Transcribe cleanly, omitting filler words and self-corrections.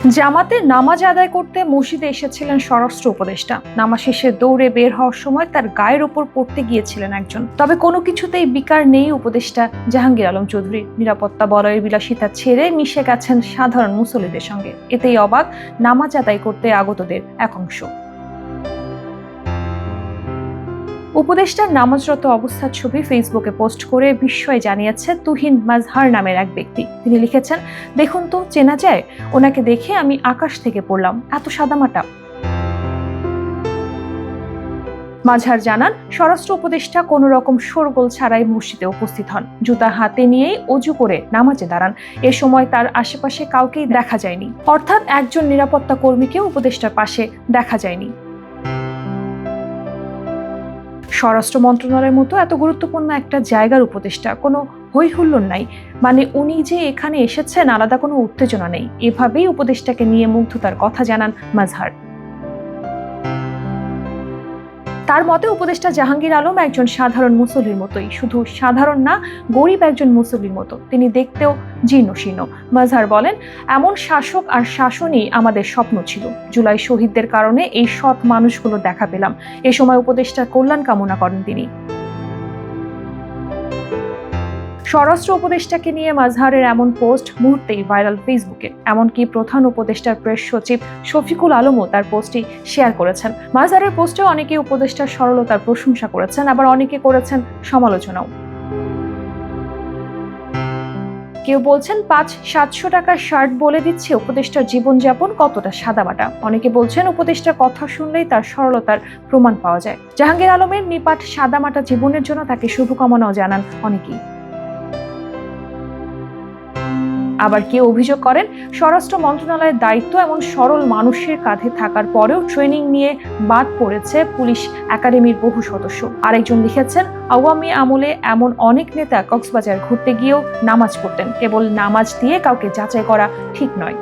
জামাতে নামাজ আদায় করতে মসজিদে এসেছিলেন স্বরাষ্ট্র উপদেষ্টা। নামাজ শেষে দৌড়ে বের হওয়ার সময় তার গায়ের ওপর পড়তে গিয়েছিলেন একজন। তবে কোনো কিছুতেই বিকার নেই উপদেষ্টা জাহাঙ্গীর আলম চৌধুরী। নিরাপত্তা বলয়ের বিলাসিতা ছেড়ে মিশে গেছেন সাধারণ মুসল্লিদের সঙ্গে। এতেই অবাক নামাজ আদায় করতে আগতদের এক অংশ। উপদেষ্টার নামাজরত অবস্থার ছবি ফেসবুকে পোস্ট করে বিস্ময় জানিয়েছে তুহিন মাজহার নামের এক ব্যক্তি। তিনি লিখেছেন, দেখুন তো চেনা যায়, ওনাকে দেখে আমি আকাশ থেকে পড়লাম, এত সাদামাটা। মাজহার জানান, স্বরাষ্ট্র উপদেষ্টা কোনো রকম শোরগোল ছাড়াই মসজিদে উপস্থিত হন। জুতা হাতে নিয়েই অজু করে নামাজে দাঁড়ান। এ সময় তার আশেপাশে কাউকেই দেখা যায়নি, অর্থাৎ একজন নিরাপত্তা কর্মীকেও উপদেষ্টার পাশে দেখা যায়নি। স্বরাষ্ট্র মন্ত্রণালয়ের মতো এত গুরুত্বপূর্ণ একটা জায়গার উপদেষ্টা, কোনো হই হুল্লোড় নাই, মানে উনি যে এখানে এসেছেন আলাদা কোনো উত্তেজনা নেই। এভাবেই উপদেষ্টাকে নিয়ে মুগ্ধতার কথা জানান মাজহার। তার মতে উপদেষ্টা জাহাঙ্গীর আলম একজন সাধারণ মুসল্লির মতোই, শুধু সাধারণ না, গরিব একজন মুসল্লির মতো। তিনি দেখতেও জীর্ণশীর্ণ। মাজহার বলেন, এমন শাসক আর শাসনই আমাদের স্বপ্ন ছিল। জুলাই শহীদদের কারণে এই সৎ মানুষগুলো দেখা পেলাম। এ সময় উপদেষ্টার কল্যাণ কামনা করেন তিনি। স্বরাষ্ট্র উপদেষ্টাকে নিয়ে মাজহারের এমন পোস্ট মুহূর্তেই ভাইরাল ফেসবুকে। এমনকি প্রধান উপদেষ্টার প্রেস সচিব শফিকুল আলমও তার পোস্টটি শেয়ার করেছেন। মাজহারের পোস্টে অনেকে উপদেষ্টার সরলতার প্রশংসা করেছেন, আবার অনেকে করেছেন সমালোচনাও। কেউ বলছেন 500-700 টাকার শার্ট বলে দিচ্ছে উপদেষ্টার জীবনযাপন কতটা সাদামাটা। অনেকে বলছেন উপদেষ্টার কথা শুনলেই তার সরলতার প্রমাণ পাওয়া যায়। জাহাঙ্গীর আলমের নিপাট সাদামাটা জীবনের জন্য তাকে শুভকামনাও জানান অনেকেই। আবার কেউ অভিযোগ করেন, স্বরাষ্ট্র মন্ত্রণালয়ের দায়িত্ব এমন সরল মানুষের কাঁধে থাকার পরেও ট্রেনিং নিয়ে বাদ পড়েছে পুলিশ একাডেমির বহু সদস্য। আরেকজন লিখেছেন, আওয়ামী আমলে এমন অনেক নেতা কক্সবাজার ঘুরতে গিয়েও নামাজ পড়তেন। কেবল নামাজ দিয়ে কাউকে যাচাই করা ঠিক নয়।